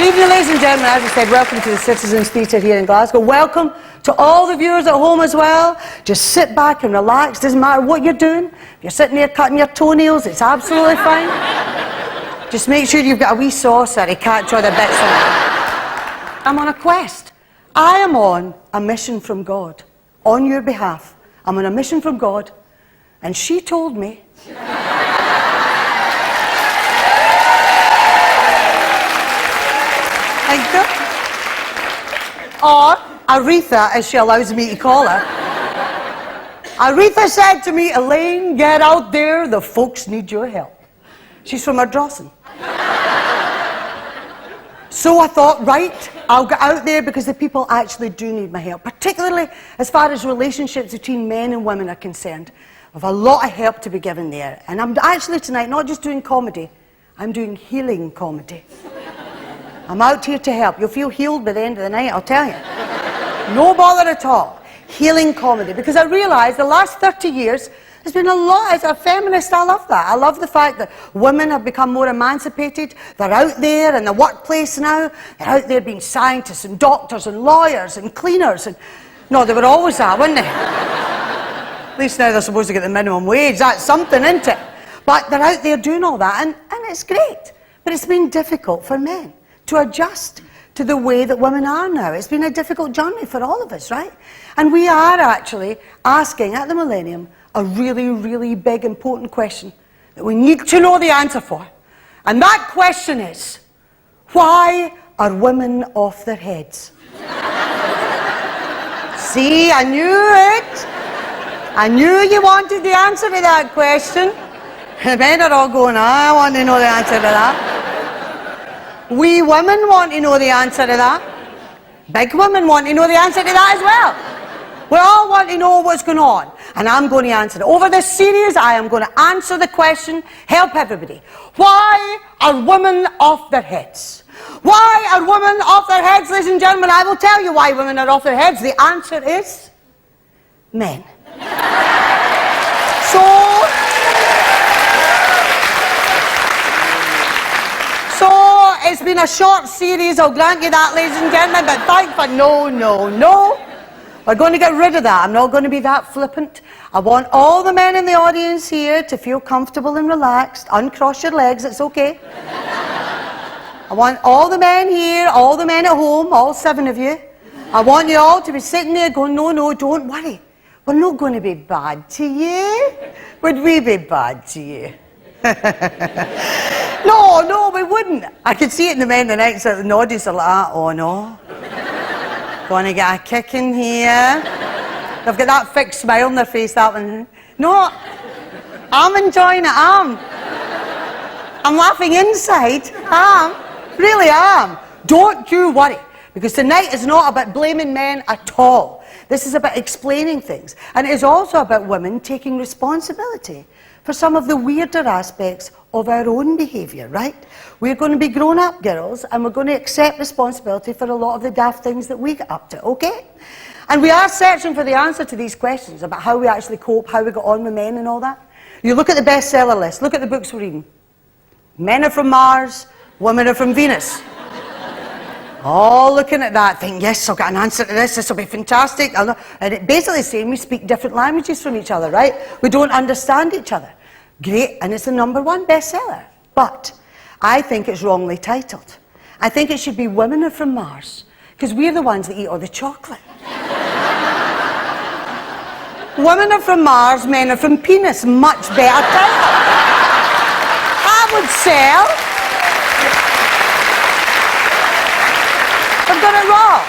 Good evening, ladies and gentlemen. As I said, welcome to the Citizens Theatre here in Glasgow. Welcome to all the viewers at home as well. Just sit back and relax. Doesn't matter what you're doing. If you're sitting there cutting your toenails, it's absolutely fine. Just make sure you've got a wee saucer to catch all the bits of it. I'm on a quest. I am on a mission from God. On your behalf. I'm on a mission from God. And she told me... Or Aretha, as she allows me to call her. Aretha said to me, Elaine, get out there, the folks need your help. She's from Ardrossan. So I thought, right, I'll get out there because the people actually do need my help, particularly as far as relationships between men and women are concerned. I have a lot of help to be given there. And I'm actually tonight not just doing comedy, I'm doing healing comedy. I'm out here to help. You'll feel healed by the end of the night, I'll tell you. No bother at all. Healing comedy. Because I realised the last 30 years, there's been a lot. As a feminist, I love that. I love the fact that women have become more emancipated. They're out there in the workplace now. They're out there being scientists and doctors and lawyers and cleaners. And no, they were always that, weren't they? At least now they're supposed to get the minimum wage. That's something, isn't it? But they're out there doing all that, and it's great. But it's been difficult for men to adjust to the way that women are now. It's been a difficult journey for all of us, right? And we are actually asking at the millennium a really, really big, important question that we need to know the answer for. And that question is, why are women off their heads? See, I knew it. I knew you wanted the answer to that question. The men are all going, I want to know the answer to that. We women want to know the answer to that. Big women want to know the answer to that as well. We all want to know what's going on. And I'm going to answer it. Over this series, I am going to answer the question, help everybody. Why are women off their heads? Why are women off their heads, ladies and gentlemen? I will tell you why women are off their heads. The answer is men. So it's been a short series, I'll grant you that, ladies and gentlemen, but thankfully, no. We're going to get rid of that. I'm not going to be that flippant. I want all the men in the audience here to feel comfortable and relaxed. Uncross your legs, it's okay. I want all the men here, all the men at home, all 7 of you. I want you all to be sitting there going, no, don't worry. We're not going to be bad to you. Would we be bad to you? No, we wouldn't. I could see it in the men the nights that the audience are like, oh no. Going to get a kick in here. They've got that fixed smile on their face, that one. No, I'm enjoying it, I'm laughing inside, really am. Don't you worry, because tonight is not about blaming men at all. This is about explaining things. And it is also about women taking responsibility for some of the weirder aspects of our own behaviour, right? We're going to be grown-up girls, and we're going to accept responsibility for a lot of the daft things that we get up to, okay? And we are searching for the answer to these questions about how we actually cope, how we get on with men and all that. You look at the bestseller list, look at the books we're reading. Men are from Mars, women are from Venus. All looking at that, thinking, yes, I'll get an answer to this will be fantastic. And it basically saying we speak different languages from each other, right? We don't understand each other. Great, and it's the #1 bestseller. But I think it's wrongly titled. I think it should be Women Are From Mars, because we're the ones that eat all the chocolate. Women are from Mars, men are from penis. Much better title. That would sell. I've got it wrong.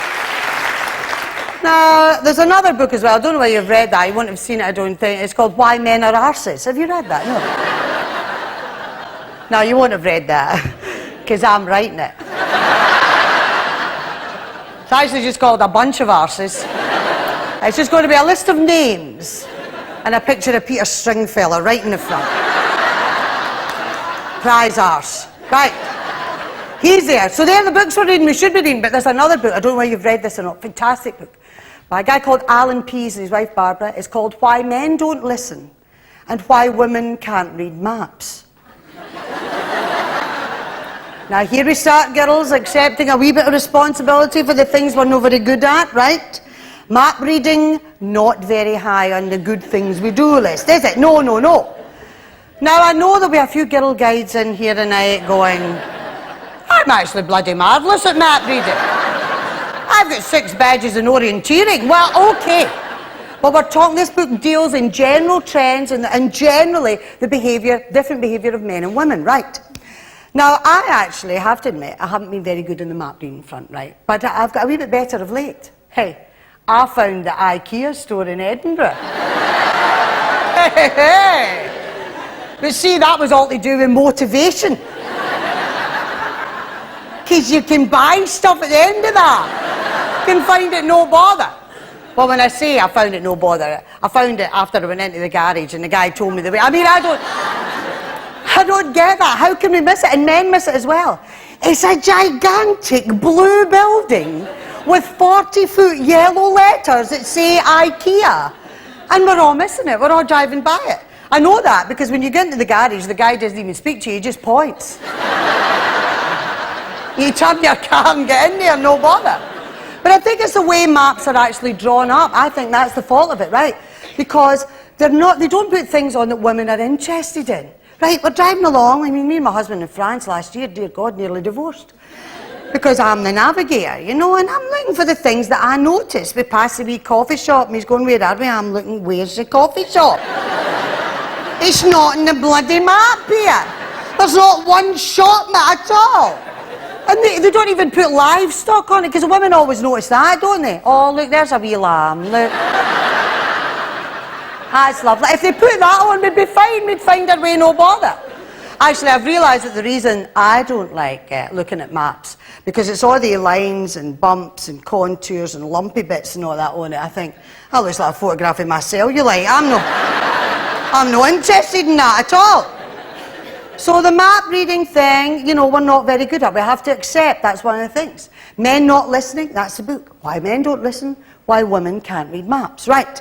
Now, there's another book as well. I don't know whether you've read that. You won't have seen it, I don't think. It's called Why Men Are Arses. Have you read that? No. No, you won't have read that, because I'm writing it. It's actually just called A Bunch of Arses. It's just going to be a list of names and a picture of Peter Stringfellow right in the front. Prize arse. Right. He's there. So they're the books we're reading, we should be reading, but there's another book, I don't know whether you've read this or not, fantastic book, by a guy called Alan Pease and his wife Barbara. It's called Why Men Don't Listen and Why Women Can't Read Maps. Now here we start, girls, accepting a wee bit of responsibility for the things we're not very good at, right? Map reading, not very high on the good things we do list, is it? No, no, no. Now I know there'll be a few girl guides in here tonight going, I'm actually bloody marvellous at map reading. I've got 6 badges in orienteering. Well, okay. But we're talking, this book deals in general trends and generally the behaviour, different behaviour of men and women, right? Now, I actually have to admit, I haven't been very good in the map reading front, right? But I've got a wee bit better of late. Hey, I found the IKEA store in Edinburgh. Hey. But see, that was all to do with motivation. Because you can buy stuff at the end of that. You can find it no bother. Well, when I say I found it no bother, I found it after I went into the garage and the guy told me the way. I mean, I don't get that. How can we miss it? And men miss it as well. It's a gigantic blue building with 40-foot yellow letters that say IKEA. And we're all missing it. We're all driving by it. I know that because when you get into the garage, the guy doesn't even speak to you, he just points. You turn your car and get in there, no bother. But I think it's the way maps are actually drawn up. I think that's the fault of it, right? Because they don't put things on that women are interested in. Right, we're driving along. I mean, me and my husband in France last year, dear God, nearly divorced. Because I'm the navigator, you know, and I'm looking for the things that I notice. We pass a wee coffee shop and he's going, where are we? I'm looking, where's the coffee shop? It's not in the bloody map here. There's not one shop at all. And they don't even put livestock on it, because the women always notice that, don't they? Oh, look, there's a wee lamb, look. That's lovely. If they put that on, we'd be fine. We'd find our way, no bother. Actually, I've realised that the reason I don't like looking at maps, because it's all the lines and bumps and contours and lumpy bits and all that on it. I think, that looks like a photograph of my cellulite. I'm not interested in that at all. So the map reading thing, you know, we're not very good at. We have to accept that's one of the things. Men not listening, that's the book. Why men don't listen, why women can't read maps. Right.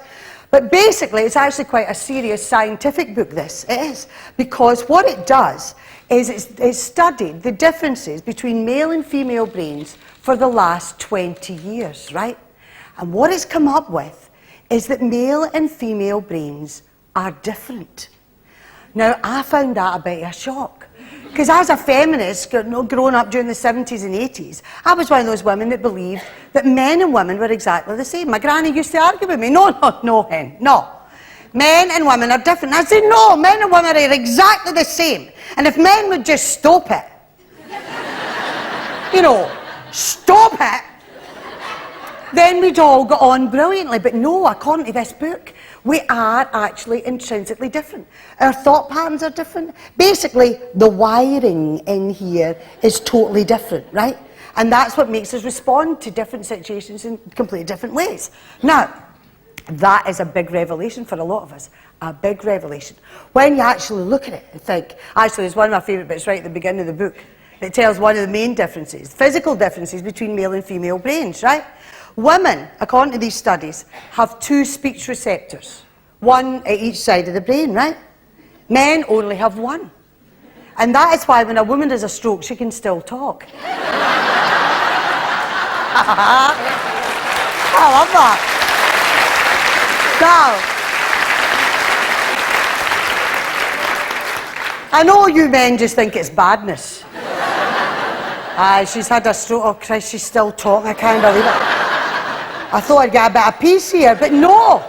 But basically, it's actually quite a serious scientific book, this. It is. Because what it does is it's studied the differences between male and female brains for the last 20 years, right? And what it's come up with is that male and female brains are different. Now, I found that a bit of a shock. Because as a feminist, growing up during the 70s and 80s, I was one of those women that believed that men and women were exactly the same. My granny used to argue with me, no, hen, no. Men and women are different. I said, no, men and women are exactly the same. And if men would just stop it, you know, stop it, then we'd all go on brilliantly. But no, according to this book, we are actually intrinsically different. Our thought patterns are different. Basically, the wiring in here is totally different, right? And that's what makes us respond to different situations in completely different ways. Now, that is a big revelation for a lot of us. A big revelation. When you actually look at it and think, actually, it's one of my favourite bits right at the beginning of the book. It tells one of the main differences, physical differences between male and female brains, right? Women, according to these studies, have 2 speech receptors, 1 at each side of the brain, right? Men only have 1. And that is why when a woman has a stroke, she can still talk. I love that. Now, I know you men just think it's badness. She's had a stroke. Oh, Christ, she's still talking. I can't believe it. I thought I'd get a bit of peace here, but no.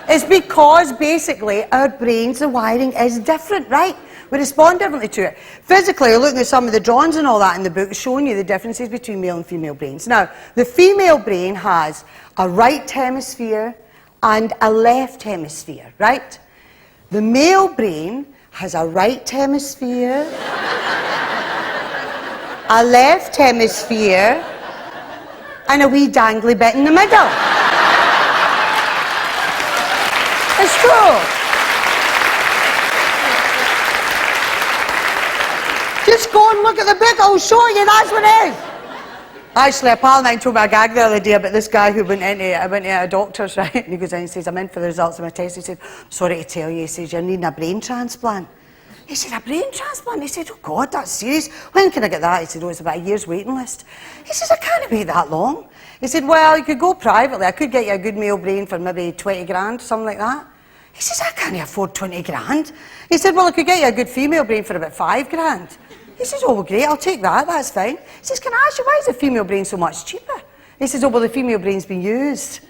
It's because, basically, our brains, the wiring is different, right? We respond differently to it. Physically, looking at some of the drawings and all that in the book, showing you the differences between male and female brains. Now, the female brain has a right hemisphere and a left hemisphere, right? The male brain has a right hemisphere, a left hemisphere, and a wee dangly bit in the middle. It's true. Just go and look at the book, I'll show you, that's what it is. Actually, a pal of mine told me a gag the other day about this guy who went into a doctor's, right? And he goes in and says, I'm in for the results of my test. He said, sorry to tell you, he says, you're needing a brain transplant. He said, a brain transplant? He said, oh God, that's serious. When can I get that? He said, oh, it's about a year's waiting list. He says, I can't wait that long. He said, well, you could go privately. I could get you a good male brain for maybe 20 grand, something like that. He says, I can't afford 20 grand. He said, well, I could get you a good female brain for about 5 grand. He says, oh, great, I'll take that, that's fine. He says, can I ask you, why is the female brain so much cheaper? He says, oh, well, the female brain's been used.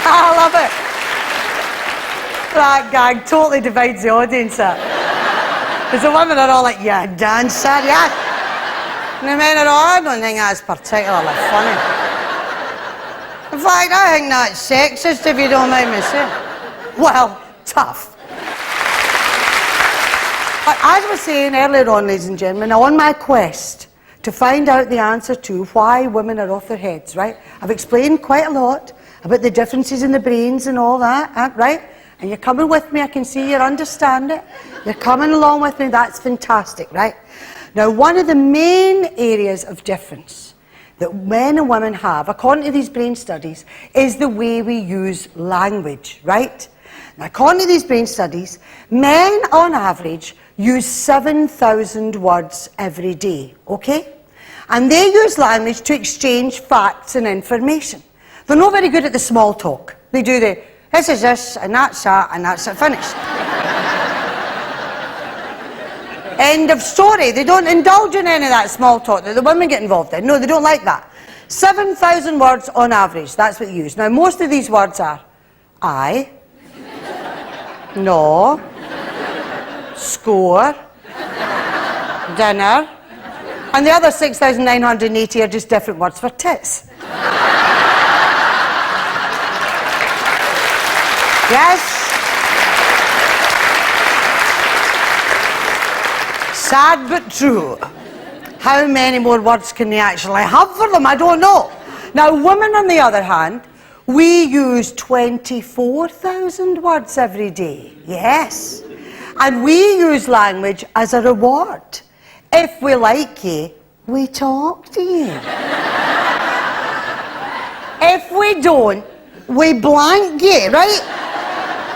I love it. That gag totally divides the audience up. Because the women are all like, yeah, dancer, yeah. And the men are all, I don't think that's particularly funny. In fact, I think that's sexist, if you don't mind me saying. Well, tough. But as I was saying earlier on, ladies and gentlemen, on my quest to find out the answer to why women are off their heads, right? I've explained quite a lot about the differences in the brains and all that, right? And you're coming with me, I can see you understand it. You're coming along with me, that's fantastic, right? Now, one of the main areas of difference that men and women have, according to these brain studies, is the way we use language, right? Now, according to these brain studies, men on average use 7,000 words every day, okay? And they use language to exchange facts and information. They're not very good at the small talk. They do the, this is this, and that's it, finished. End of story. They don't indulge in any of that small talk that the women get involved in. No, they don't like that. 7,000 words on average, that's what they use. Now, most of these words are I, no, score, dinner, and the other 6,980 are just different words for tits. Yes? Sad but true. How many more words can they actually have for them? I don't know. Now, women, on the other hand, we use 24,000 words every day. Yes. And we use language as a reward. If we like you, we talk to you. If we don't, we blank you, right?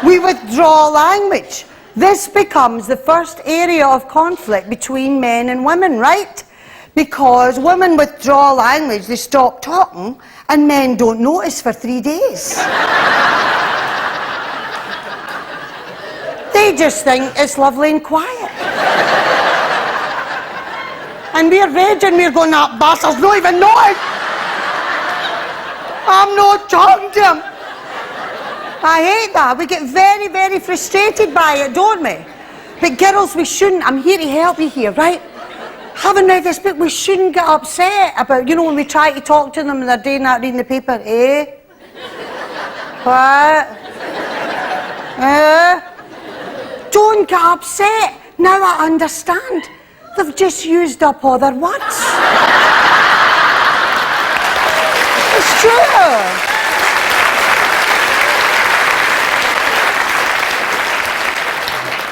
We withdraw language. This becomes the first area of conflict between men and women, right? Because women withdraw language, they stop talking, and men don't notice for 3 days. They just think it's lovely and quiet. And we're raging, we're going, that bastard's not even noticed. I'm not talking to him. I hate that. We get very, very frustrated by it, don't we? But girls, we shouldn't. I'm here to help you here, right? Having read this book, we shouldn't get upset about, you know, when we try to talk to them and they're doing that, reading the paper. Eh? What? Don't get upset. Now I understand. They've just used up all their words. It's true.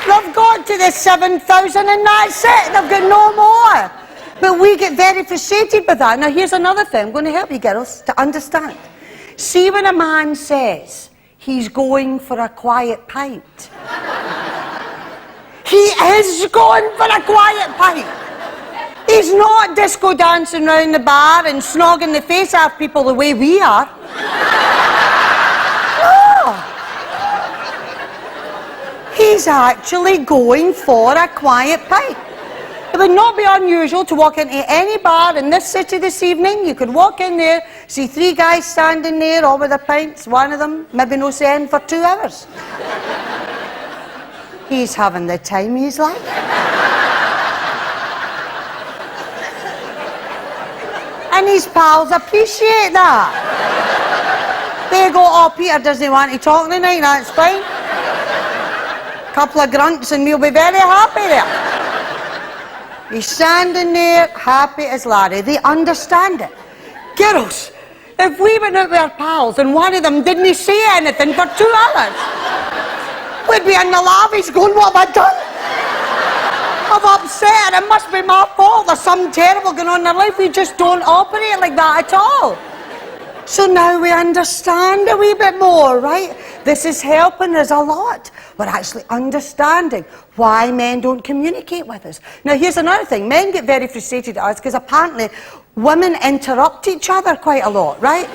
They've got to the 7,000 and that's it. They've got no more. But we get very frustrated with that. Now, here's another thing. I'm going to help you girls to understand. See, when a man says he's going for a quiet pint, he is going for a quiet pint. He's not disco dancing around the bar and snogging the face off people the way we are. No. He's actually going for a quiet pint. It would not be unusual to walk into any bar in this city this evening. You could walk in there, see 3 guys standing there, all with their pints, one of them maybe no saying for 2 hours. He's having the time of his life. And his pals appreciate that. They go, oh, Peter doesn't want to talk tonight, that's fine. Couple of grunts and we'll be very happy there. He's standing there, happy as Larry. They understand it. Girls, if we went out with our pals and one of them didn't say anything for 2 hours, we'd be in the lobbies going, what have I done? I've upset, it must be my fault. There's something terrible going on in their life. We just don't operate like that at all. So now we understand a wee bit more, right? This is helping us a lot. We're actually understanding why men don't communicate with us. Now here's another thing. Men get very frustrated at us because apparently women interrupt each other quite a lot, right?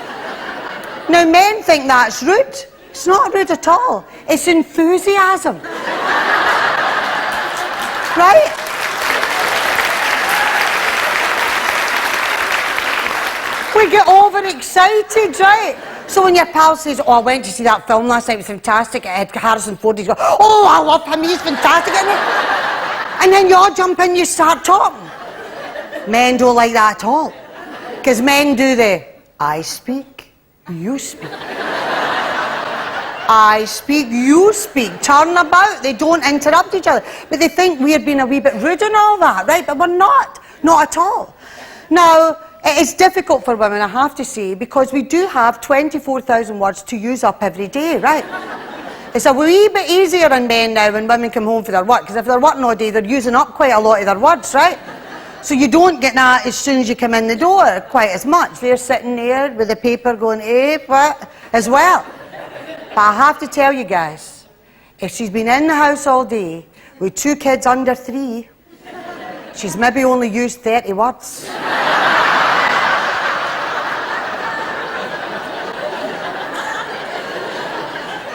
Now men think that's rude. It's not rude at all. It's enthusiasm. Right? We get overexcited, right? So when your pal says, oh, I went to see that film last night, it was fantastic, it had Harrison Ford, you go, oh, I love him, he's fantastic, isn't he? And then you all jump in, you start talking. Men don't like that at all. Because men do the, I speak, you speak. I speak, you speak, turn about. They don't interrupt each other. But they think we're being a wee bit rude and all that, right? But we're not at all. Now, it is difficult for women, I have to say, because we do have 24,000 words to use up every day, right? It's a wee bit easier on men now when women come home for their work, because if they're working all day, they're using up quite a lot of their words, right? So you don't get that as soon as you come in the door quite as much. They're sitting there with the paper going, what? As well. But I have to tell you guys, if she's been in the house all day with 2 kids under 3, she's maybe only used 30 words.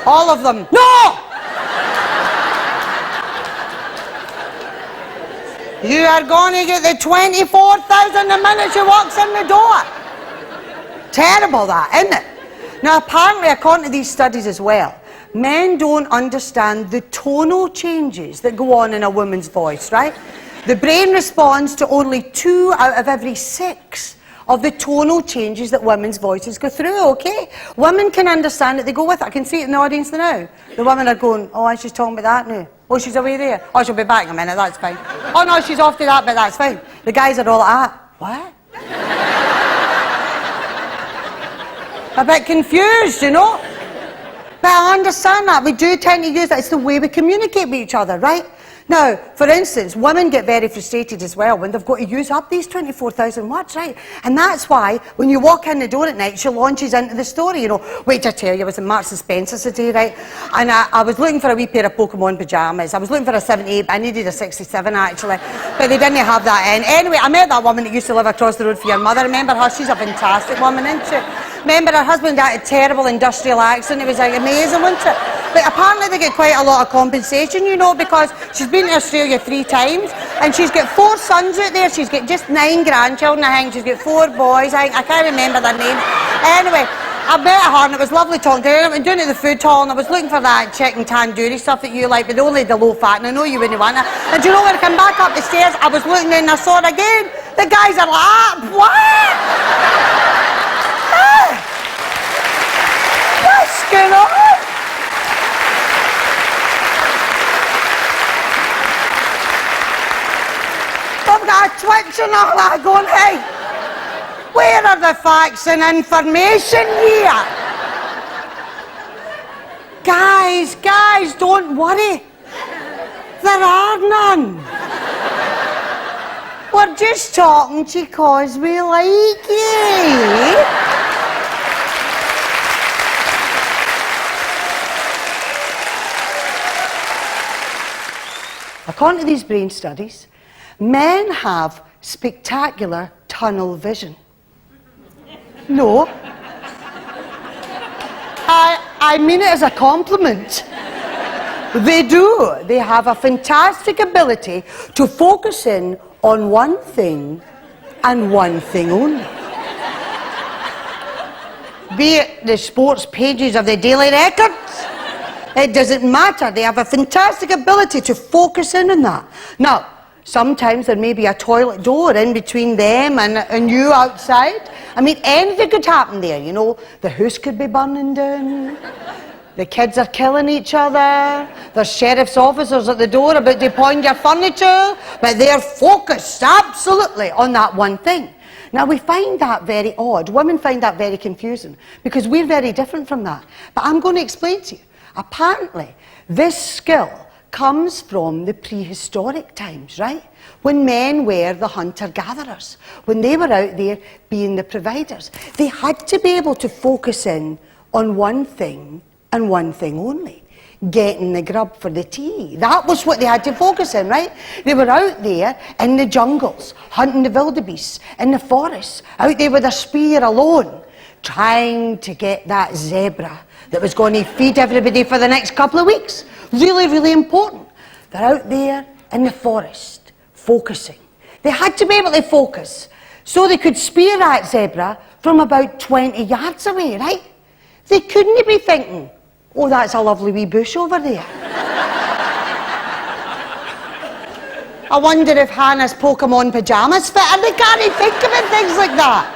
All of them. No! You are going to get the 24,000 the minute she walks in the door. Terrible that, isn't it? Now apparently, according to these studies as well, men don't understand the tonal changes that go on in a woman's voice, right? The brain responds to only 2 out of every 6 of the tonal changes that women's voices go through, okay? Women can understand it, they go with it. I can see it in the audience now. The women are going, oh, she's talking about that now. Oh, she's away there. Oh, she'll be back in a minute, that's fine. Oh, no, she's off to that, but that's fine. The guys are all like that. What? A bit confused, you know? But I understand that. We do tend to use that. It's the way we communicate with each other, right? Now, for instance, women get very frustrated as well when they've got to use up these 24,000 words, right? And that's why, when you walk in the door at night, she launches into the story, you know. Wait till I tell you, I was in Marks and Spencer's today, right? And I was looking for a wee pair of Pokemon pyjamas. I was looking for a 78, but I needed a 67, actually. But they didn't have that in. Anyway, I met that woman that used to live across the road from your mother. Remember her? She's a fantastic woman, isn't she? Remember her husband had a terrible industrial accent. It was like amazing, wasn't it? But apparently they get quite a lot of compensation, you know, because she's been to Australia 3 times and she's got 4 sons out there. She's got just 9 grandchildren, I think. She's got 4 boys. I can't remember their names. Anyway, I met her and it was lovely talking to her. I went down to the food hall and I was looking for that chicken tandoori stuff that you like, but only the low fat, and I know you wouldn't want it. And do you know when I come back up the stairs, I was looking and I saw it again. The guys are like, what? What's going on? I've got a twitch and all that going, hey, where are the facts and information here? Guys, don't worry. There are none. We're just talking because we like you. According to these brain studies, men have spectacular tunnel vision. No. I mean it as a compliment. They do. They have a fantastic ability to focus in on one thing and one thing only. Be it the sports pages of the Daily Record, it doesn't matter. They have a fantastic ability to focus in on that. Now, sometimes there may be a toilet door in between them and you outside. I mean, anything could happen there, you know. The house could be burning down. The kids are killing each other. There's sheriff's officers at the door about to pawn your furniture. But they're focused, absolutely, on that one thing. Now, we find that very odd. Women find that very confusing because we're very different from that. But I'm going to explain to you. Apparently, this skill comes from the prehistoric times, right? when men were the hunter-gatherers, when they were out there being the providers. They had to be able to focus in on one thing and one thing only: getting the grub for the tea. That was what they had to focus in, right? They were out there in the jungles, hunting the wildebeests, in the forests, out there with a spear alone, trying to get that zebra that was going to feed everybody for the next couple of weeks. Really, really important. They're out there in the forest, focusing. They had to be able to focus so they could spear that zebra from about 20 yards away, right? They couldn't be thinking, oh, that's a lovely wee bush over there. I wonder if Hannah's Pokemon pyjamas fit, and they can't think about things like that.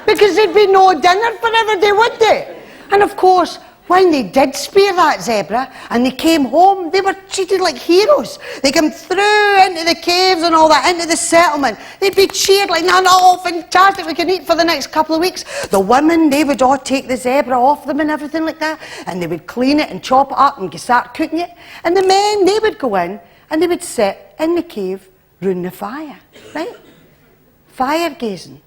Because there'd be no dinner for everybody, would they? And of course, when they did spear that zebra and they came home, they were treated like heroes. They came through into the caves and all that, into the settlement. They'd be cheered like, no, no, fantastic, we can eat for the next couple of weeks. The women, they would all take the zebra off them and everything like that, and they would clean it and chop it up and start cooking it. And the men, they would go in and they would sit in the cave round the fire, right? Fire gazing.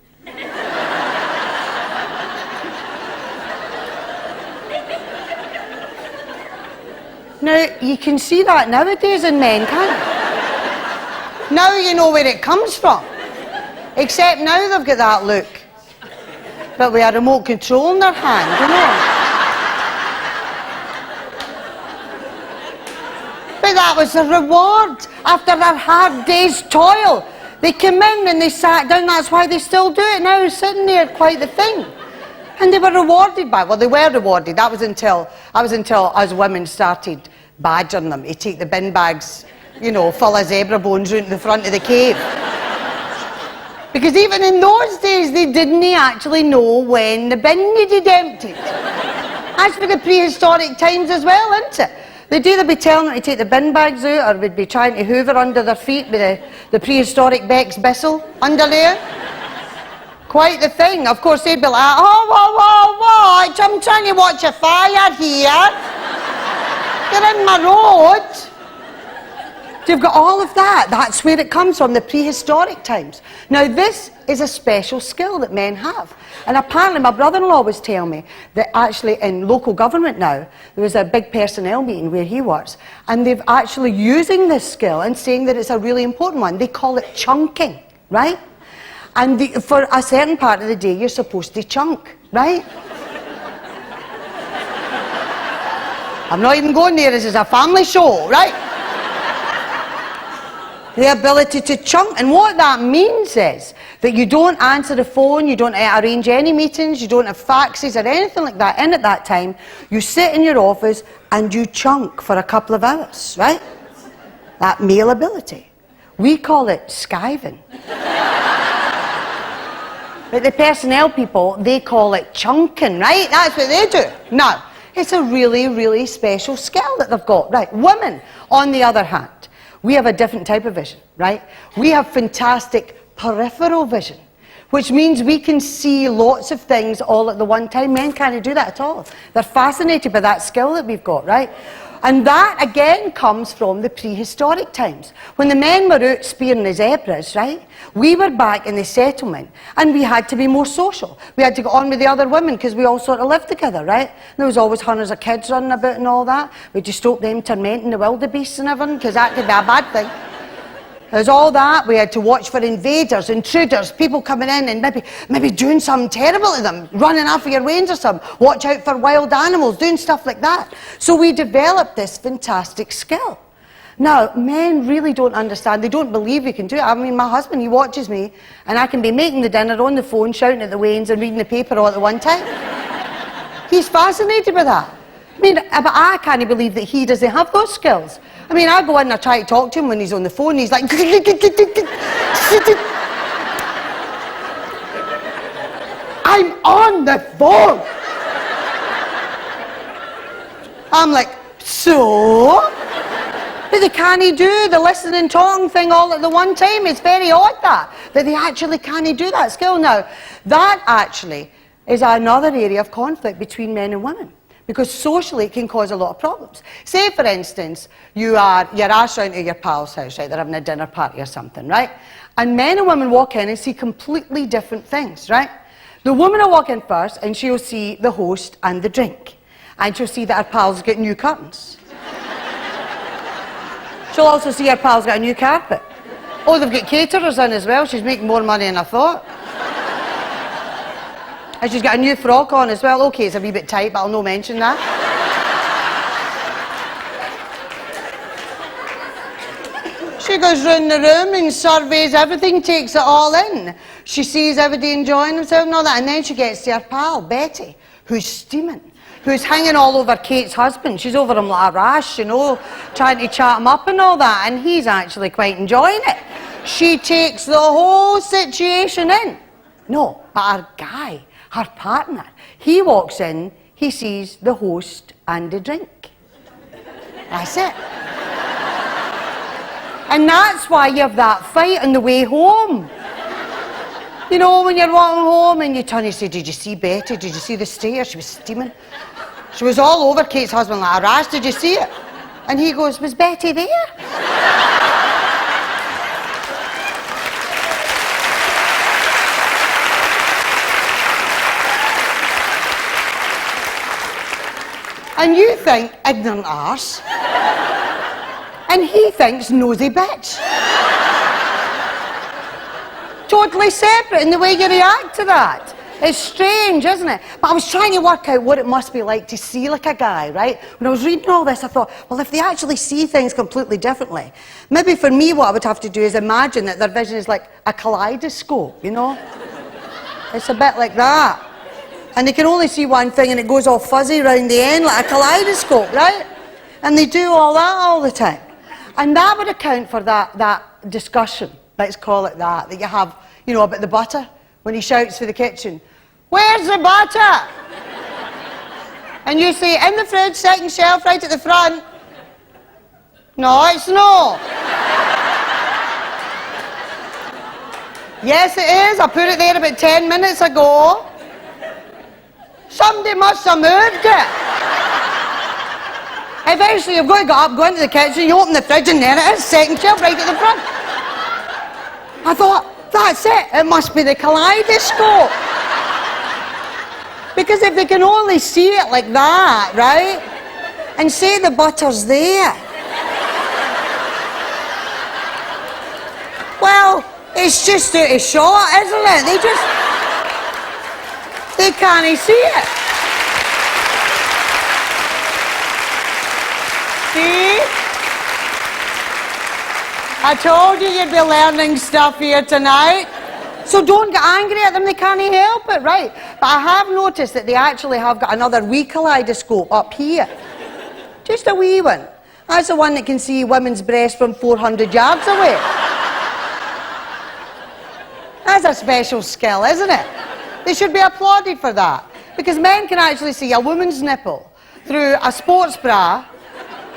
Now, you can see that nowadays in men, can't you? Now you know where it comes from. Except now they've got that look, but with a remote control in their hand, you know. But that was the reward after their hard day's toil. They came in and they sat down. That's why they still do it now, sitting there, quite the thing. And they were rewarded by it. Well, they were rewarded. That was until us women started badgering them to take the bin bags, you know, full of zebra bones round to the front of the cave. Because even in those days, they didn't actually know when the bin needed emptied. That's for the prehistoric times as well, isn't it? They'd either be telling them to take the bin bags out, or we'd be trying to hoover under their feet with the prehistoric Beck's Bissell under there. Quite the thing. Of course, they'd be like, oh, whoa, I'm trying to watch a fire here. You're in my road. You've got all of that. That's where it comes from, the prehistoric times. Now, this is a special skill that men have. And apparently, my brother-in-law was telling me that actually in local government now, there was a big personnel meeting where he works, and they've actually using this skill and saying that it's a really important one. They call it chunking, right? And for a certain part of the day, you're supposed to chunk, right? I'm not even going there, this is a family show, right? The ability to chunk. And what that means is that you don't answer the phone, you don't arrange any meetings, you don't have faxes or anything like that in at that time. You sit in your office and you chunk for a couple of hours, right? That male ability. We call it skiving. But the personnel people, they call it chunking, right? That's what they do. Now, it's a really, really special skill that they've got, right? Women, on the other hand, we have a different type of vision, right? We have fantastic peripheral vision, which means we can see lots of things all at the one time. Men can't do that at all. They're fascinated by that skill that we've got, right? And that, again, comes from the prehistoric times. When the men were out spearing the zebras, right, we were back in the settlement, and we had to be more social. We had to get on with the other women, because we all sort of lived together, right? And there was always hundreds of kids running about and all that. We had to stop them tormenting the wildebeests and everything, because that could be a bad thing. There's all that. We had to watch for invaders, intruders, people coming in and maybe doing something terrible to them, running after your wains or something. Watch out for wild animals, doing stuff like that. So we developed this fantastic skill. Now, men really don't understand. They don't believe we can do it. I mean, my husband, he watches me, and I can be making the dinner on the phone, shouting at the wains and reading the paper all at the one time. He's fascinated with that. I mean, but I can't believe that he doesn't have those skills. I mean, I go in and I try to talk to him when he's on the phone, he's like... I'm on the phone! I'm like, so? But they can't do the listening talking thing all at the one time. It's very odd that they actually can't do that skill. Now, that actually is another area of conflict between men and women. because socially it can cause a lot of problems. Say, for instance, you're asked round to your pal's house, right? They're having a dinner party or something, right? And men and women walk in and see completely different things, right? The woman will walk in first and she'll see the host and the drink. And she'll see that her pal's got new curtains. She'll also see her pal's got a new carpet. Oh, they've got caterers in as well. She's making more money than I thought. And she's got a new frock on as well. Okay, it's a wee bit tight, but I'll no mention that. She goes round the room and surveys everything, takes it all in. She sees everybody enjoying themselves and all that, and then she gets to her pal, Betty, who's steaming, who's hanging all over Kate's husband. She's over him like a rash, you know, trying to chat him up and all that, and he's actually quite enjoying it. She takes the whole situation in. No, but her guy, her partner, he walks in, he sees the host and the drink. That's it. And that's why you have that fight on the way home. You know, when you're walking home and you turn and say, did you see Betty? Did you see the stairs? She was steaming. She was all over Kate's husband like a rash. Did you see it? And he goes, was Betty there? And you think, ignorant arse. And he thinks, nosy bitch. Totally separate in the way you react to that. It's strange, isn't it? But I was trying to work out what it must be like to see like a guy, right? When I was reading all this, I thought, well, if they actually see things completely differently, maybe for me what I would have to do is imagine that their vision is like a kaleidoscope, you know? It's a bit like that. And they can only see one thing and it goes all fuzzy around the end like a kaleidoscope, right? And they do all that all the time. And that would account for that discussion, let's call it that you have, you know, about the butter, when he shouts for the kitchen, where's the butter? And you say, in the fridge, second shelf, right at the front. No, it's not. Yes, it is. I put it there about 10 minutes ago. Somebody must have moved it. Eventually you've got to get up, go into the kitchen, you open the fridge and there it is, second shelf right at the front. I thought, that's it, it must be the kaleidoscope. Because if they can only see it like that, right, and say the butter's there, well, it's just out of shot, isn't it? They can't see it. See? I told you you'd be learning stuff here tonight. So don't get angry at them, they can't help it, right? But I have noticed that they actually have got another wee kaleidoscope up here. Just a wee one. That's the one that can see women's breasts from 400 yards away. That's a special skill, isn't it? They should be applauded for that. Because men can actually see a woman's nipple through a sports bra,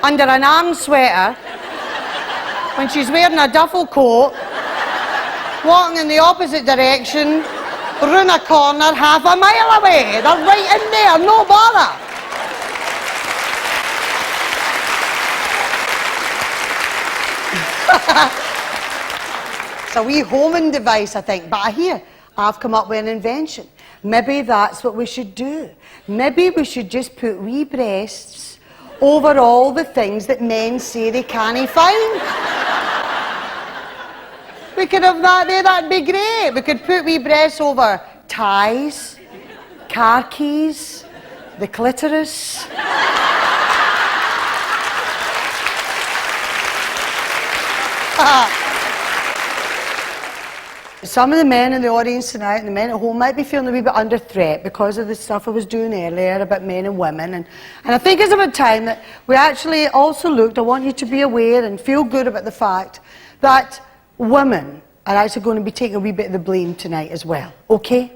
under an arm sweater, when she's wearing a duffel coat, walking in the opposite direction, round a corner half a mile away. They're right in there, no bother. It's a wee homing device, I think. But I hear I've come up with an invention. Maybe that's what we should do. Maybe we should just put wee breasts over all the things that men say they can't find. We could have that there, that'd be great. We could put wee breasts over ties, car keys, the clitoris. Some of the men in the audience tonight and the men at home might be feeling a wee bit under threat because of the stuff I was doing earlier about men and women. And I think it's about time that we actually also looked, I want you to be aware and feel good about the fact that women are actually going to be taking a wee bit of the blame tonight as well, okay?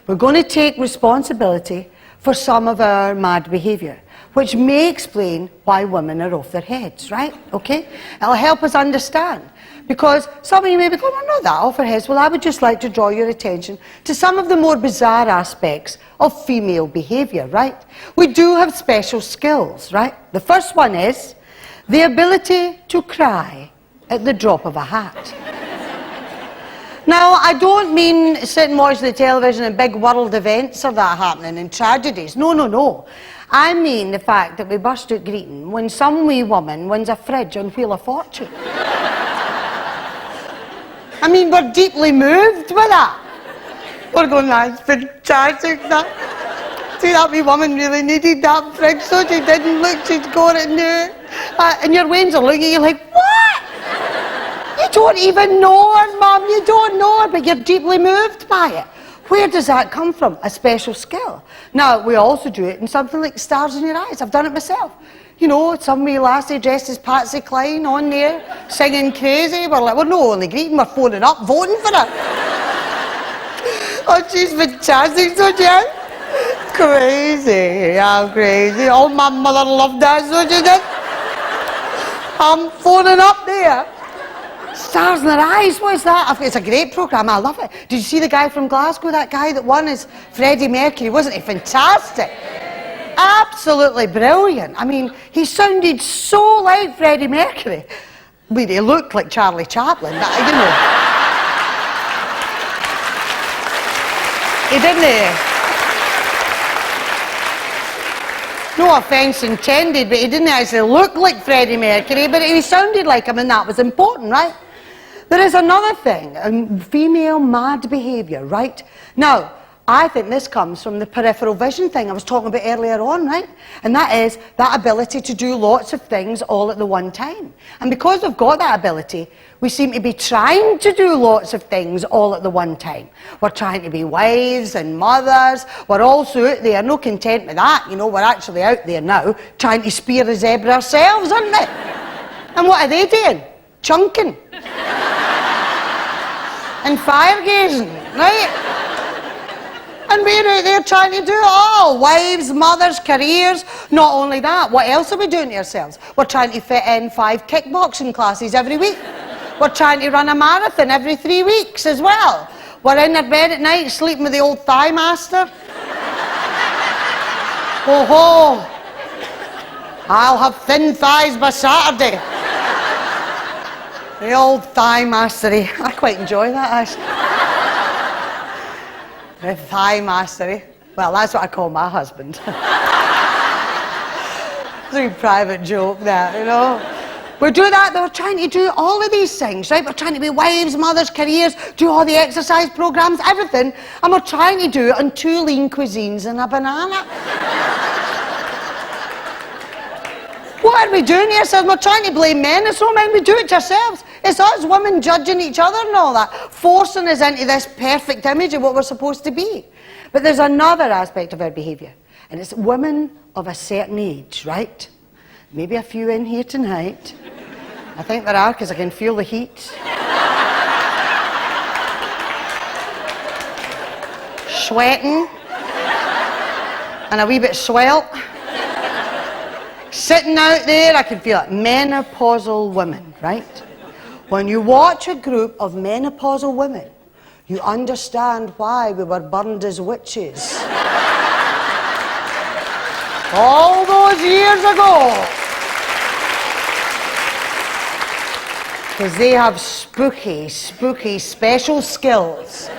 We're going to take responsibility for some of our mad behaviour. which may explain why women are off their heads, right? Okay? It'll help us understand. Because some of you may be going, well, not that off their heads. Well, I would just like to draw your attention to some of the more bizarre aspects of female behaviour, right? We do have special skills, right? The first one is the ability to cry at the drop of a hat. Now, I don't mean sitting watching the television and big world events are that happening and tragedies. No, no, no. I mean the fact that we burst out greeting when some wee woman wins a fridge on Wheel of Fortune. I mean, we're deeply moved with that. We're going, that's fantastic. See, that wee woman really needed that fridge, so she didn't. Look, she's got it now. And your wains are looking at you like, what? You don't even know her, Mum. You don't know her, but you're deeply moved by it. Where does that come from? A special skill. Now, we also do it in something like Stars in Your Eyes. I've done it myself. You know, some wee lassie dressed as Patsy Cline on there, singing crazy. We're like, we're not only greeting, we're phoning up, voting for her. Oh, she's fantastic, so yeah. Crazy, yeah, crazy. Oh, my mother loved that, so she did. I'm phoning up there. Stars in Their Eyes, what's that? It's a great programme, I love it. Did you see the guy from Glasgow, that guy that won is Freddie Mercury? Wasn't he fantastic? Absolutely brilliant. I mean, he sounded so like Freddie Mercury. I mean, he looked like Charlie Chaplin, but, you know. He didn't. No offence intended, but he didn't actually look like Freddie Mercury, but he sounded like him, and that was important, right? There is another thing, female mad behaviour, right? Now, I think this comes from the peripheral vision thing I was talking about earlier on, right? And that is that ability to do lots of things all at the one time. And because we've got that ability, we seem to be trying to do lots of things all at the one time. We're trying to be wives and mothers. We're also out there, no content with that, you know, we're actually out there now trying to spear a zebra ourselves, aren't we? And what are they doing? Chunking. And fire gazing, right? And we're out there trying to do it all. Wives, mothers, careers. Not only that, what else are we doing to ourselves? We're trying to fit in 5 kickboxing classes every week. We're trying to run a marathon every 3 weeks as well. We're in our bed at night sleeping with the old thigh master. Oh ho! I'll have thin thighs by Saturday. The old thigh mastery. I quite enjoy that, actually. The thigh mastery. Well, that's what I call my husband. It's a private joke, that, you know. We do that, we're trying to do all of these things, right? We're trying to be wives, mothers, careers, do all the exercise programmes, everything, and we're trying to do it on 2 lean cuisines and a banana. What are we doing here? So we're trying to blame men. It's not men, we do it to ourselves. It's us women judging each other and all that, forcing us into this perfect image of what we're supposed to be. But there's another aspect of our behaviour, and it's women of a certain age, right? Maybe a few in here tonight. I think there are, because I can feel the heat. Sweating. And a wee bit swelt. Sitting out there, I can feel it. Menopausal women, right? When you watch a group of menopausal women, you understand why we were burned as witches. All those years ago. Because they have spooky, spooky special skills.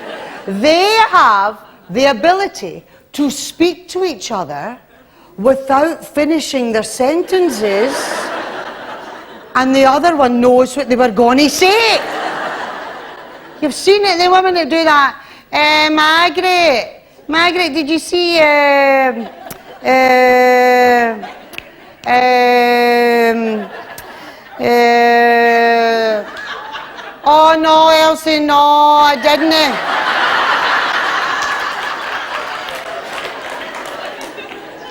They have the ability to speak to each other without finishing their sentences, and the other one knows what they were going to say. You've seen it, the women that do that. Margaret, did you see oh no, Elsie, no, I didn't.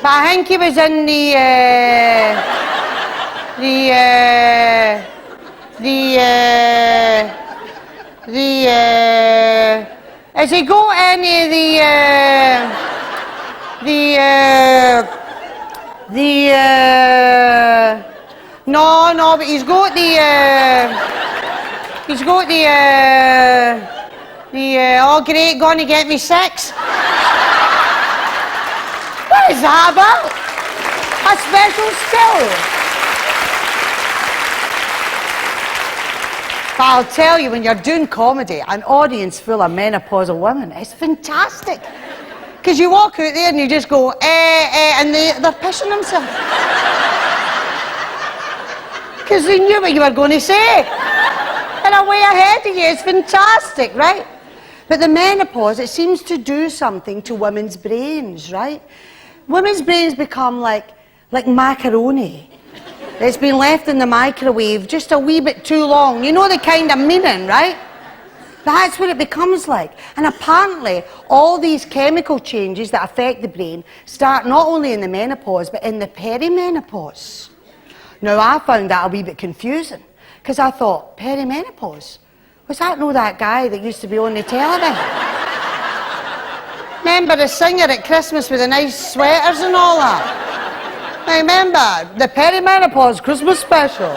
But I think he was in has he got any of No, but he's got oh great, gonna get me 6. What is that about? A special skill? But I'll tell you, when you're doing comedy, an audience full of menopausal women, it's fantastic. Because you walk out there and you just go, and they're pissing themselves. Because they knew what you were going to say. They're way ahead of you. It's fantastic, right? But the menopause, it seems to do something to women's brains, right? Women's brains become like macaroni. It's been left in the microwave just a wee bit too long. You know the kind of meaning, right? That's what it becomes like. And apparently, all these chemical changes that affect the brain start not only in the menopause, but in the perimenopause. Now, I found that a wee bit confusing, because I thought, perimenopause? Was that that guy that used to be on the television? Remember the singer at Christmas with the nice sweaters and all that? I remember the perimenopause Christmas special.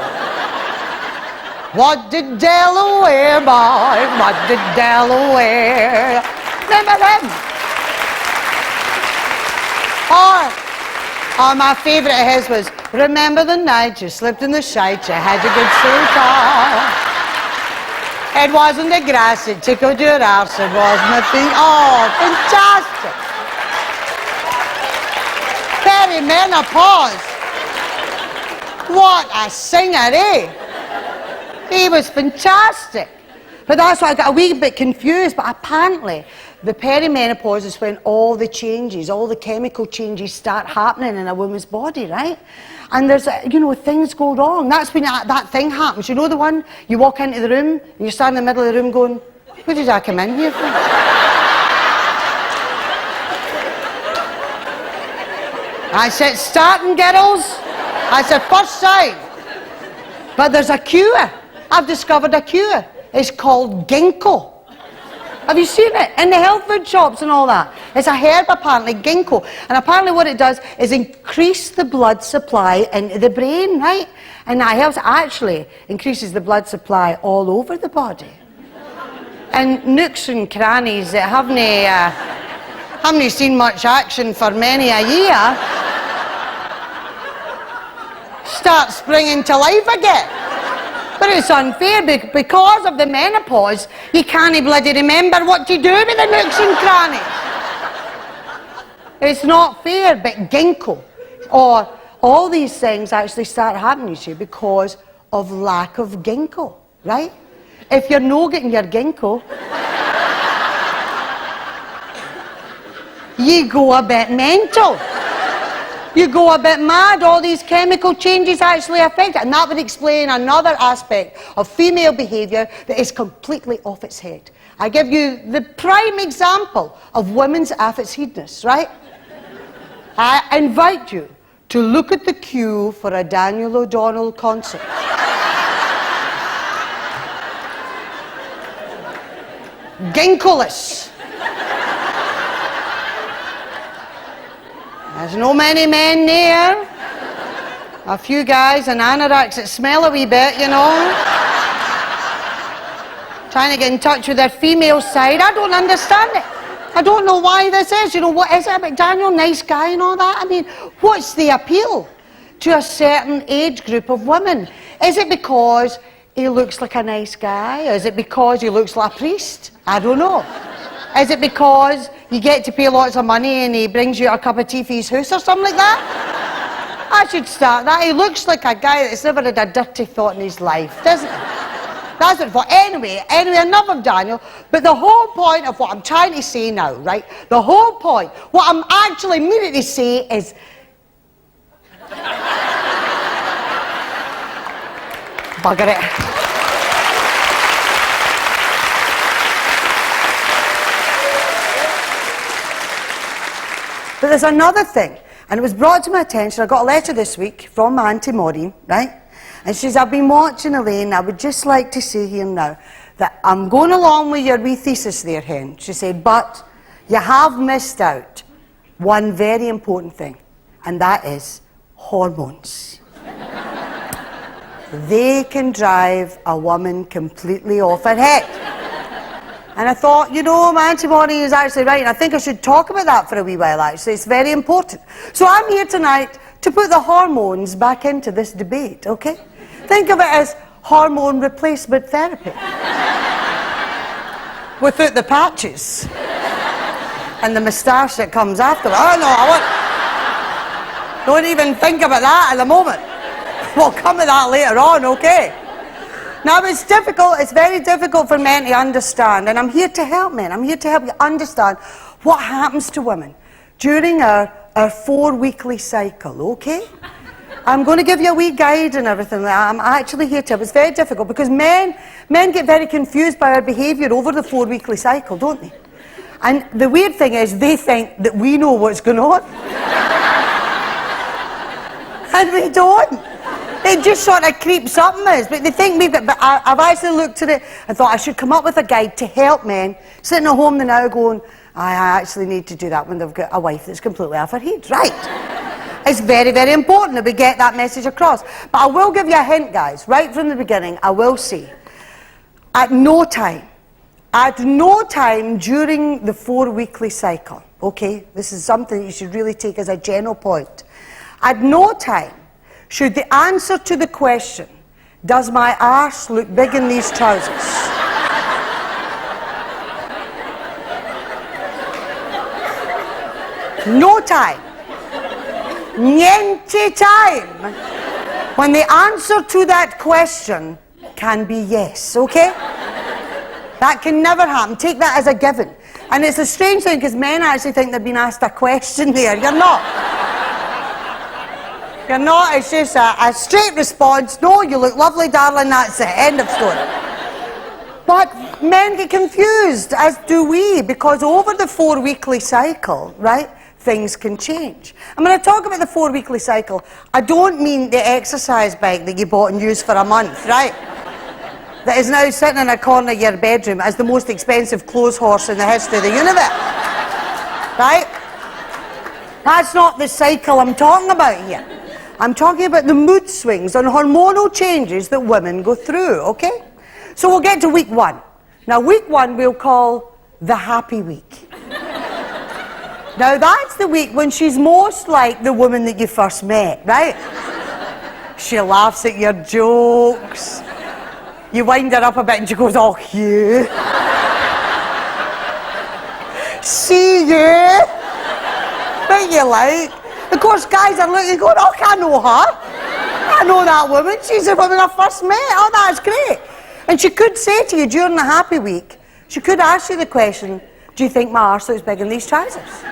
What did Delaware buy? What did Delaware? Remember them? Or my favourite of his was, remember the night you slipped in the shite, you had your good car. It wasn't the grass that tickled your arse, it wasn't the thing. Oh, fantastic. Perimenopause. What a singer, eh? He was fantastic. But that's why I got a wee bit confused. But apparently, the perimenopause is when all the changes, all the chemical changes start happening in a woman's body, right? And there's, things go wrong. That's when that thing happens. You know the one? You walk into the room, and you stand in the middle of the room going, who did I come in here for? I said, starting, girls. I said, first sign. But there's a cure. I've discovered a cure. It's called ginkgo. Have you seen it? In the health food shops and all that. It's a herb, apparently, ginkgo. And apparently what it does is increase the blood supply into the brain, right? And that helps, actually increases the blood supply all over the body. And nooks and crannies that haven't seen much action for many a year start springing to life again. But it's unfair because of the menopause, you can't bloody remember what to do with the nooks and crannies. It's not fair, but ginkgo, or all these things actually start happening to you because of lack of ginkgo, right? If you're not getting your ginkgo, you go a bit mental. You go a bit mad. All these chemical changes actually affect it. And that would explain another aspect of female behaviour that is completely off its head. I give you the prime example of women's affectedness, right? I invite you to look at the queue for a Daniel O'Donnell concert. Ginkgoless. There's no many men there. A few guys in anoraks that smell a wee bit, Trying to get in touch with their female side. I don't understand it. I don't know why this is. What is it about Daniel? Nice guy and all that? I mean, what's the appeal to a certain age group of women? Is it because he looks like a nice guy? Is it because he looks like a priest? I don't know. Is it because you get to pay lots of money and he brings you a cup of tea for his house or something like that? I should start that. He looks like a guy that's never had a dirty thought in his life, doesn't he? That's what for. Anyway, enough of Daniel. But the whole point of what I'm trying to say now, right? The whole point, what I'm actually meaning to say is... Bugger it. But there's another thing, and it was brought to my attention. I got a letter this week from my Auntie Maureen, right? And she says, I've been watching Elaine. I would just like to say here now that I'm going along with your wee thesis there, Hen. She said, but you have missed out one very important thing, and that is hormones. They can drive a woman completely off her head. And I thought, you know, my Auntie Maureen is actually right, and I think I should talk about that for a wee while, actually. It's very important. So I'm here tonight to put the hormones back into this debate, okay? Think of it as hormone replacement therapy. Without the patches. And the moustache that comes after. Oh, no, don't even think about that at the moment. We'll come to that later on, okay? Now, it's difficult, it's very difficult for men to understand, and I'm here to help men. I'm here to help you understand what happens to women during our 4-weekly cycle, okay? I'm going to give you a wee guide and everything. I'm actually here to help. It's very difficult because men get very confused by our behaviour over the 4-weekly cycle, don't they? And the weird thing is, they think that we know what's going on. And we don't. It just sort of creeps up on us, but they think we've got... But I've actually looked at it and thought I should come up with a guide to help men sitting at home now going, I actually need to do that when they've got a wife that's completely off her head. Right. It's very, very important that we get that message across. But I will give you a hint, guys, right from the beginning. I will say, at no time during the 4-weekly cycle, okay, this is something you should really take as a general point. At no time should the answer to the question, does my arse look big in these trousers? No time. Niente time. When the answer to that question can be yes, okay? That can never happen. Take that as a given. And it's a strange thing because men actually think they've been asked a question there. You're not. You're not. It's just a straight response. No, you look lovely, darling. That's it. End of story. But men get confused, as do we, because over the 4-weekly cycle, right, things can change. And when I talk about the 4-weekly cycle, I don't mean the exercise bike that you bought and used for a month, right? That is now sitting in a corner of your bedroom as the most expensive clothes horse in the history of the universe. Right? That's not the cycle I'm talking about here. I'm talking about the mood swings and hormonal changes that women go through, okay? So we'll get to week 1. Now, week 1 we'll call the happy week. Now, that's the week when she's most like the woman that you first met, right? She laughs at your jokes. You wind her up a bit and she goes, oh, Hugh. See you. What you like? Of course, guys are looking going, oh, I know her. I know that woman. She's the woman I first met. Oh, that's great. And she could say to you during the happy week, she could ask you the question, do you think my arse looks big in these trousers?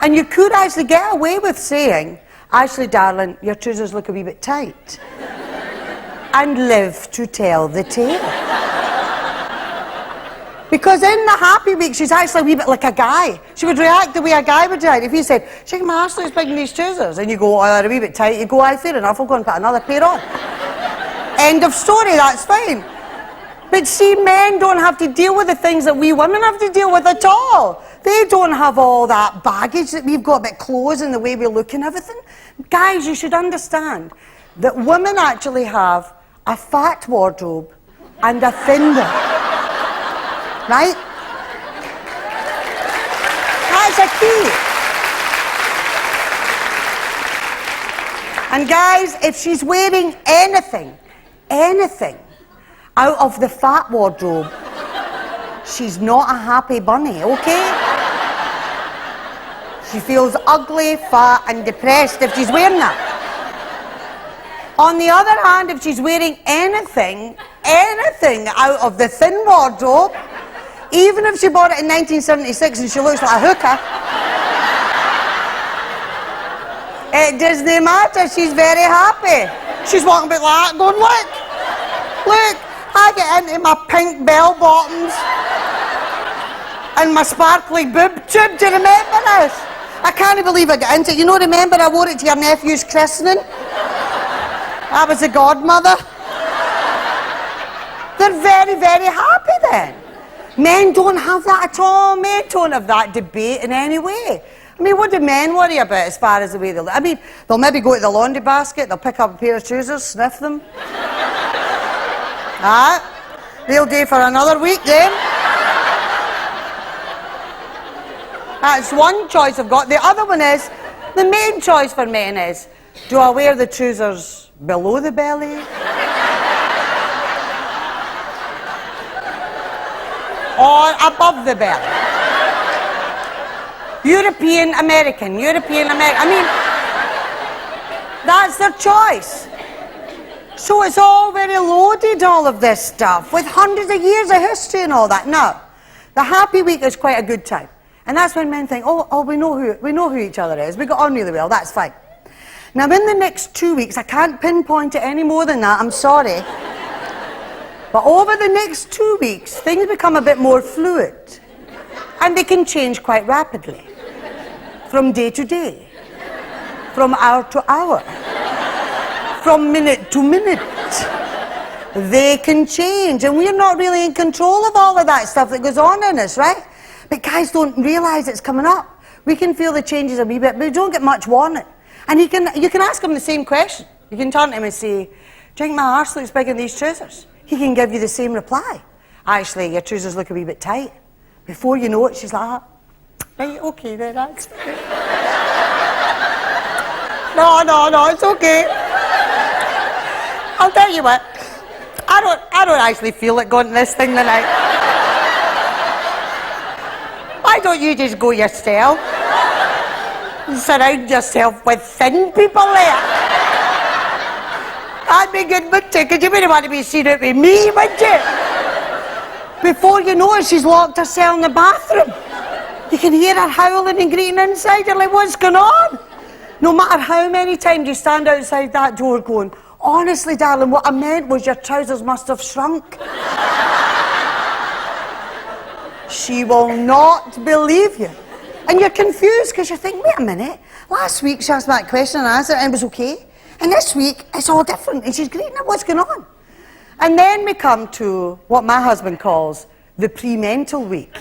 And you could actually get away with saying, actually, darling, your trousers look a wee bit tight. And live to tell the tale. Because in the happy week, she's actually a wee bit like a guy. She would react the way a guy would react. If you said, check my arse looks big in these trousers, and you go, oh, they're a wee bit tight, you go, aye, fair enough, I'll go and put another pair on. End of story, that's fine. But see, men don't have to deal with the things that we women have to deal with at all. They don't have all that baggage that we've got about clothes and the way we look and everything. Guys, you should understand that women actually have a fat wardrobe and a thin one. Right? That's a key. And guys, if she's wearing anything out of the fat wardrobe, she's not a happy bunny, okay? She feels ugly, fat and depressed if she's wearing that. On the other hand, if she's wearing anything out of the thin wardrobe, even if she bought it in 1976 and she looks like a hooker, it doesn't matter, she's very happy. She's walking about like that going, look, I get into my pink bell bottoms and my sparkly boob tube, do you remember this? I can't believe I got into it. You know, remember I wore it to your nephew's christening? I was a godmother. They're very, very happy then. Men don't have that at all. Men don't have that debate in any way. I mean, what do men worry about as far as the way they look? I mean, they'll maybe go to the laundry basket, they'll pick up a pair of trousers, sniff them. They'll do for another week then. That's one choice I've got. The other one is, the main choice for men is, do I wear the trousers below the belly? Or above the belly? European American. I mean, that's their choice. So it's all very loaded, all of this stuff, with hundreds of years of history and all that. No, the happy week is quite a good time. And that's when men think, oh, we know who each other is. We got on really well, that's fine. Now, in the next 2 weeks, I can't pinpoint it any more than that, I'm sorry. But over the next 2 weeks, things become a bit more fluid. And they can change quite rapidly. From day to day. From hour to hour. From minute to minute. They can change. And we're not really in control of all of that stuff that goes on in us, right? But guys don't realise it's coming up. We can feel the changes a wee bit, but we don't get much warning. And you can ask him the same question. You can turn to him and say, do you think my arse looks big in these trousers? He can give you the same reply. Actually, your trousers look a wee bit tight. Before you know it, she's like, right, okay then, that's fine. No, it's okay. I'll tell you what, I don't actually feel like going to this thing tonight. Why don't you just go yourself? Surround yourself with thin people there. That'd be good, wouldn't it? Because you wouldn't want to be seen out with me, would you? Before you know it, she's locked herself in the bathroom. You can hear her howling and greeting inside. You're like, what's going on? No matter how many times you stand outside that door going, honestly, darling, what I meant was your trousers must have shrunk. She will not believe you. And you're confused because you think, wait a minute, last week she asked me that question and I answered and it was okay. And this week, it's all different. And she's greeting her, what's going on? And then we come to what my husband calls the pre-mental week.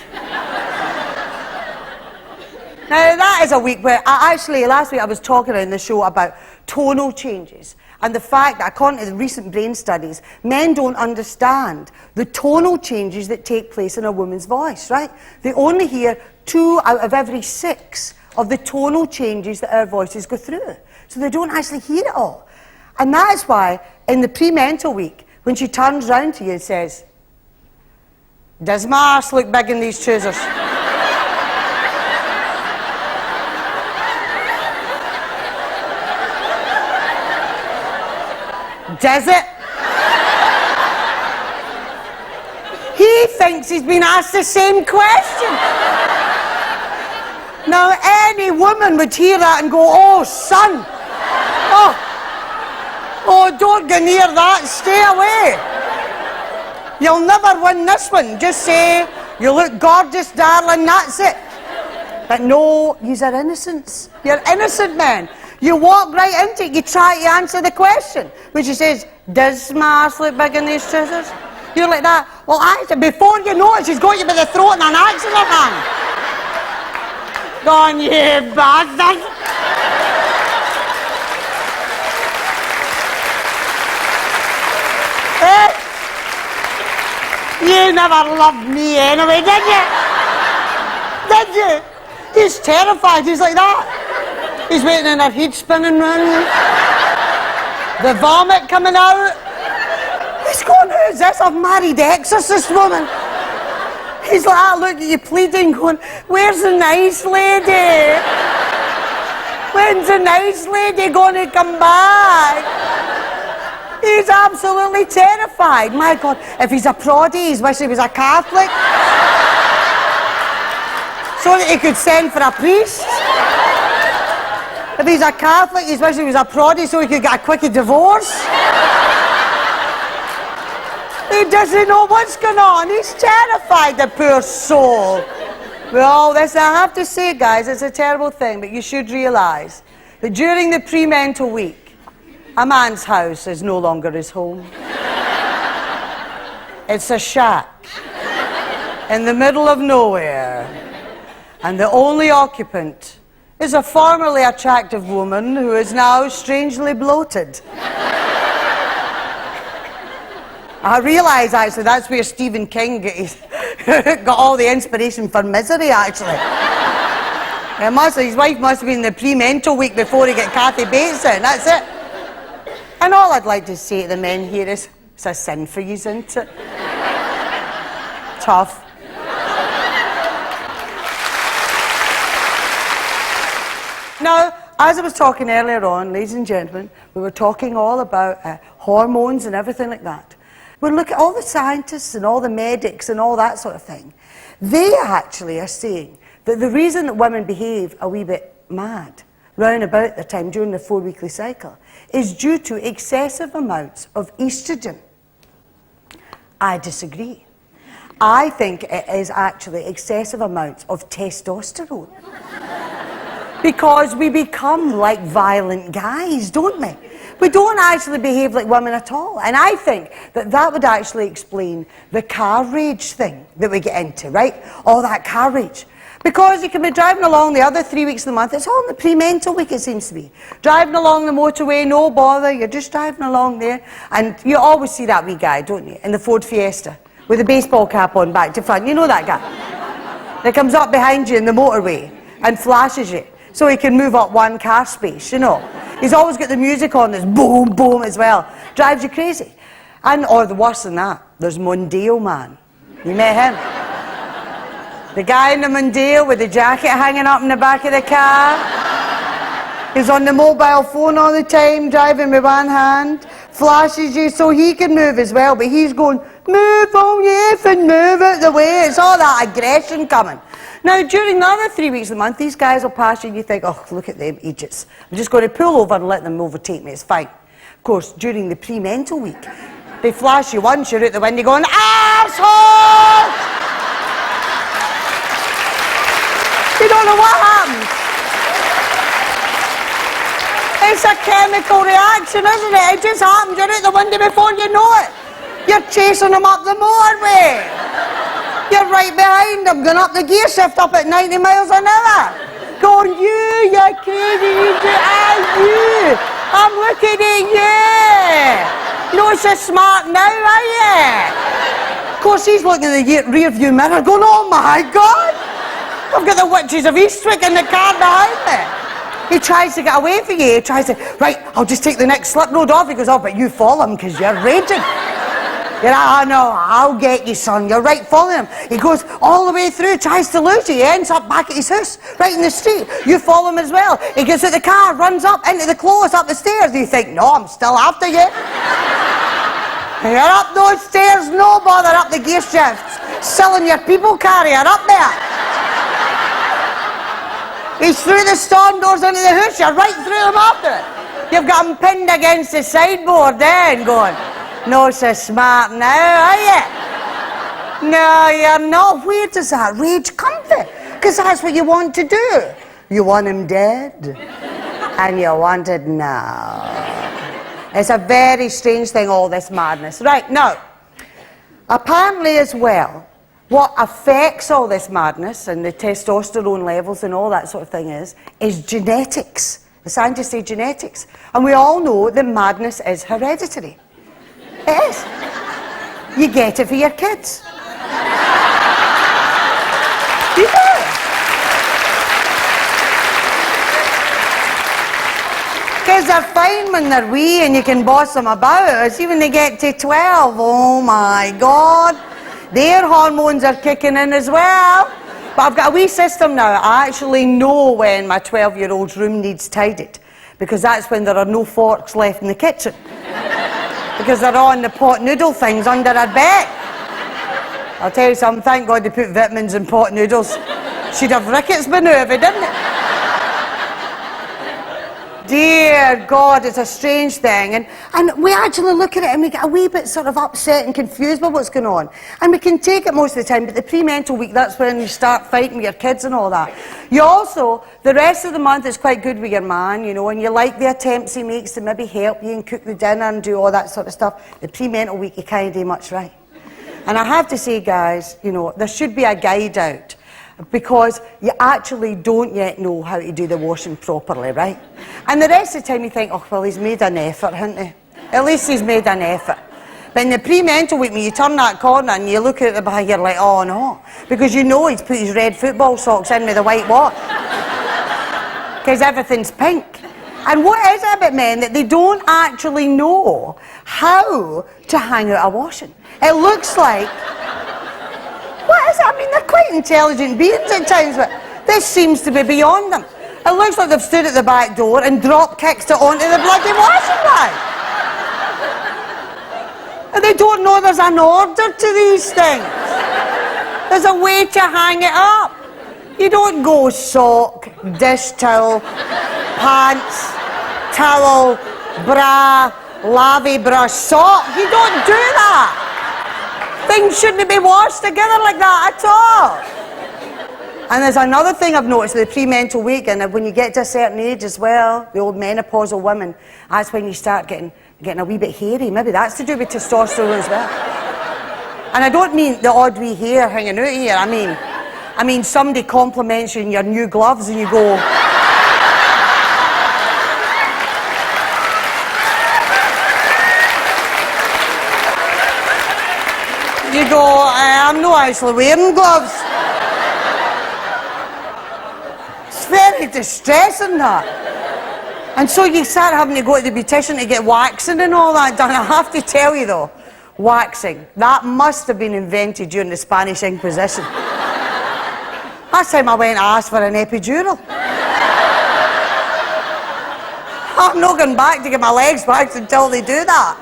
Now, that is a week where, last week I was talking in the show about tonal changes and the fact that, according to the recent brain studies, men don't understand the tonal changes that take place in a woman's voice, right? They only hear 2 out of every 6 of the tonal changes that our voices go through. So they don't actually hear it all. And that is why, in the pre-mental week, when she turns round to you and says, does my arse look big in these trousers? Does it? He thinks he's been asked the same question. Now, any woman would hear that and go, oh, son, oh, don't go near that, stay away. You'll never win this one. Just say, you look gorgeous, darling, that's it. But no, yous are innocents. You're innocent men. You walk right into it, you try to answer the question, which says, does my arse look big in these trousers? You're like that. Well, actually, before you know it, she's got you by the throat in an accident, man. Gone, you bastard. You never loved me anyway, did you? Did you? He's terrified, he's like that. He's waiting in her head spinning round. The vomit coming out. He's going, who's this? I've married exorcist woman. He's like that, look at you pleading, going, where's the nice lady? When's the nice lady going to come back? He's absolutely terrified. My God, if he's a proddy, he's wishing he was a Catholic. So that he could send for a priest. If he's a Catholic, he's wishing he was a proddy so he could get a quickie divorce. He doesn't know what's going on. He's terrified, the poor soul. Well, this, I have to say, guys, it's a terrible thing, but you should realise that during the pre-mental week, a man's house is no longer his home. It's a shack in the middle of nowhere, and the only occupant is a formerly attractive woman who is now strangely bloated. I realise, actually, that's where Stephen King got all the inspiration for Misery, actually. His wife must have been in the pre-mental week before he got Kathy Bates in, that's it. And all I'd like to say to the men here is, it's a sin for you, isn't it? Tough. Now, as I was talking earlier on, ladies and gentlemen, we were talking all about hormones and everything like that. We look at all the scientists and all the medics and all that sort of thing. They actually are saying that the reason that women behave a wee bit mad round about the time during the 4-weekly cycle is due to excessive amounts of estrogen. I disagree. I think it is actually excessive amounts of testosterone. Because we become like violent guys, don't we? We don't actually behave like women at all. And I think that that would actually explain the car rage thing that we get into, right? All that car rage. Because you can be driving along the other 3 weeks of the month, it's all in the pre-mental week, it seems to be. Driving along the motorway, no bother, you're just driving along there. And you always see that wee guy, don't you, in the Ford Fiesta, with the baseball cap on back to front. You know that guy? That comes up behind you in the motorway and flashes you, so he can move up one car space, you know. He's always got the music on, this boom, boom as well. Drives you crazy. And, or the worse than that, there's Mondeo Man. You met him? The guy in the Mondeo with the jacket hanging up in the back of the car. He's on the mobile phone all the time, driving with one hand. Flashes you so he can move as well, but he's going, move on, you effing move out the way. It's all that aggression coming. Now, during the other 3 weeks of the month, these guys will pass you and you think, oh, look at them idiots. I'm just going to pull over and let them overtake me, it's fine. Of course, during the pre-mental week, they flash you once, you're out the window going, arsehole! You don't know what happened. It's a chemical reaction, isn't it? It just happens, you're out the window before you know it. You're chasing them up the motorway. You're right behind them, going up the gear shift up at 90 miles an hour. Going, you're crazy, you. I'm looking at you. No, so smart now, are you? Of course, he's looking at the rear view mirror going, oh my God. I've got the witches of Eastwick in the car behind me. He tries to get away from you. He tries to, right, I'll just take the next slip road off. He goes, oh, but you follow him because you're raging. You're like, oh no, I'll get you, son. You're right, following him. He goes all the way through, tries to lose you. He ends up back at his house, right in the street. You follow him as well. He gets out the car, runs up into the close, up the stairs. You think, no, I'm still after you. You're up those stairs, no bother, up the gear shifts. Selling your people carrier up there. He's through the storm doors into the house. You're right through them after it. You've got him pinned against the sideboard there and going, no, so smart now, are you? No, you're not. Where does that rage come from? Because that's what you want to do. You want him dead. And you want it now. It's a very strange thing, all this madness. Right, now, apparently as well, what affects all this madness and the testosterone levels and all that sort of thing is genetics. The scientists say genetics. And we all know that madness is hereditary. It is. You get it for your kids. You do. Because they're fine when they're wee and you can boss them about. See, when they get to 12, oh my God, their hormones are kicking in as well. But I've got a wee system now. I actually know when my 12-year-old's room needs tidied. Because that's when there are no forks left in the kitchen. Because they're on the pot noodle things under her bed. I'll tell you something, thank God they put vitamins in pot noodles. She'd have rickets by now if it didn't. Dear God, it's a strange thing. And we actually look at it and we get a wee bit sort of upset and confused by what's going on. And we can take it most of the time, but the pre-mental week, that's when you start fighting with your kids and all that. You also, the rest of the month is quite good with your man, you know, and you like the attempts he makes to maybe help you and cook the dinner and do all that sort of stuff. The pre-mental week, you can't do much right. And I have to say, guys, you know, there should be a guide out because you actually don't yet know how to do the washing properly, right? And the rest of the time you think, oh, well, he's made an effort, hasn't he? At least he's made an effort. But in the pre-mental week, when you turn that corner and you look at the back, you're like, oh no. Because you know he's put his red football socks in with the white wash. Because everything's pink. And what is it about men that they don't actually know how to hang out a washing? It looks like, what is it? I mean, they're quite intelligent beings at times, but this seems to be beyond them. It looks like they've stood at the back door and drop kicked it onto the bloody washing line. And they don't know there's an order to these things. There's a way to hang it up. You don't go sock, dish towel, pants, towel, bra, lavy brush, sock. You don't do that. Things shouldn't be washed together like that at all. And there's another thing I've noticed with the pre-mental week, and when you get to a certain age as well, the old menopausal women, that's when you start getting a wee bit hairy. Maybe that's to do with testosterone as well. And I don't mean the odd wee hair hanging out here. I mean somebody compliments you in your new gloves and you go, I'm not actually wearing gloves. It's very distressing, that. And so you start having to go to the beautician to get waxing and all that done. I have to tell you though, waxing, that must have been invented during the Spanish Inquisition. Last time I went, I asked for an epidural. I'm not going back to get my legs waxed until they do that.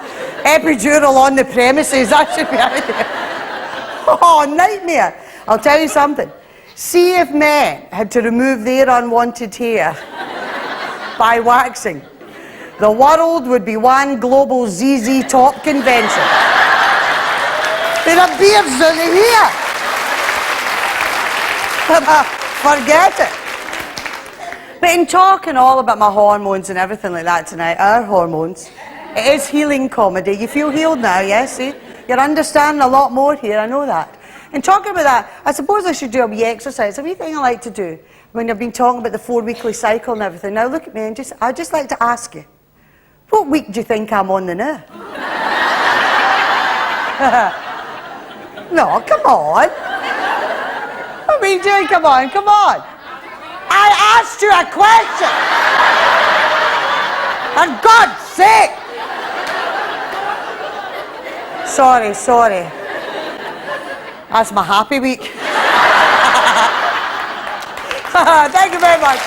Epidural on the premises, that should be out there. Oh, nightmare. I'll tell you something. See if men had to remove their unwanted hair by waxing, the world would be one global ZZ Top convention. They'd have beards out of here. Forget it. But in talking all about my hormones and everything like that tonight, our hormones, it is healing comedy. You feel healed now, yes? See? You're understanding a lot more here, I know that. And talking about that, I suppose I should do a wee exercise, a wee thing I like to do when I've been talking about the 4-weekly cycle and everything. Now look at me and I'd just like to ask you, what week do you think I'm on the now? No, come on. I mean, Jay, come on. I asked you a question. For God's sake. Sorry. That's my happy week. Thank you very much.